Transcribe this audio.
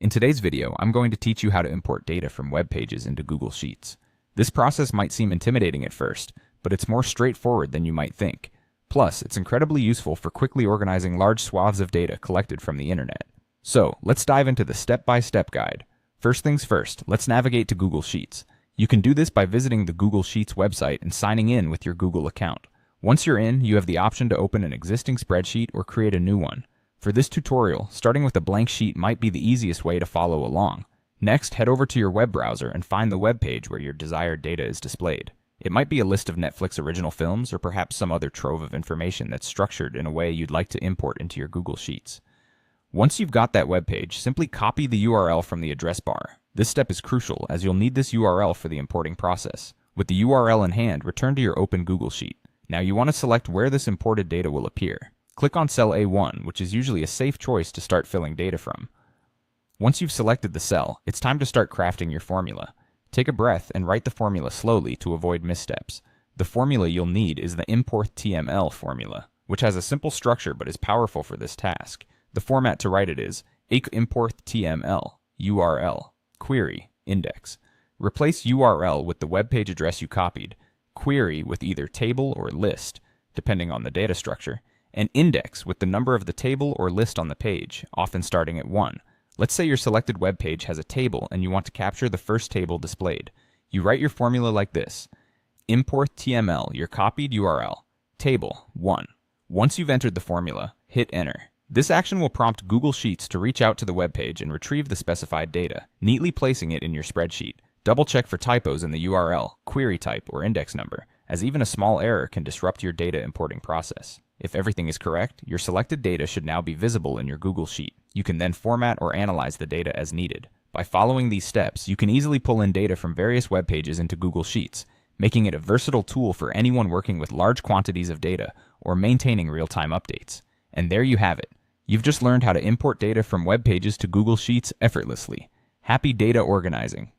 In today's video, I'm going to teach you how to import data from Webpages into Google Sheets. This process might seem intimidating at first, but it's more straightforward than you might think. Plus, it's incredibly useful for quickly organizing large swaths of data collected from the internet. So, let's dive into the step-by-step guide. First things first, let's navigate to Google Sheets. You can do this by visiting the Google Sheets website and signing in with your Google account. Once you're in, you have the option to open an existing spreadsheet or create a new one. For this tutorial, starting with a blank sheet might be the easiest way to follow along. Next, head over to your web browser and find the web page where your desired data is displayed. It might be a list of Netflix original films or perhaps some other trove of information that's structured in a way you'd like to import into your Google Sheets. Once you've got that web page, simply copy the URL from the address bar. This step is crucial as you'll need this URL for the importing process. With the URL in hand, return to your open Google Sheet. Now you want to select where this imported data will appear. Click on cell A1, which is usually a safe choice to start filling data from. Once you've selected the cell, it's time to start crafting your formula. Take a breath and write the formula slowly to avoid missteps. The formula you'll need is the import_tml formula, which has a simple structure but is powerful for this task. The format to write it is import_tml URL query index. Replace URL with the web page address you copied, query with either table or list, depending on the data structure, and index with the number of the table or list on the page, often starting at 1. Let's say your selected web page has a table and you want to capture the first table displayed. You write your formula like this: import_tml, your copied URL, table 1. Once you've entered the formula, hit enter. This action will prompt Google Sheets to reach out to the web page and retrieve the specified data, neatly placing it in your spreadsheet. Double check for typos in the URL, query type, or index number, as even a small error can disrupt your data importing process. If everything is correct, your selected data should now be visible in your Google Sheet. You can then format or analyze the data as needed. By following these steps, you can easily pull in data from various web pages into Google Sheets, making it a versatile tool for anyone working with large quantities of data or maintaining real-time updates. And there you have it. You've just learned how to import data from web pages to Google Sheets effortlessly. Happy data organizing!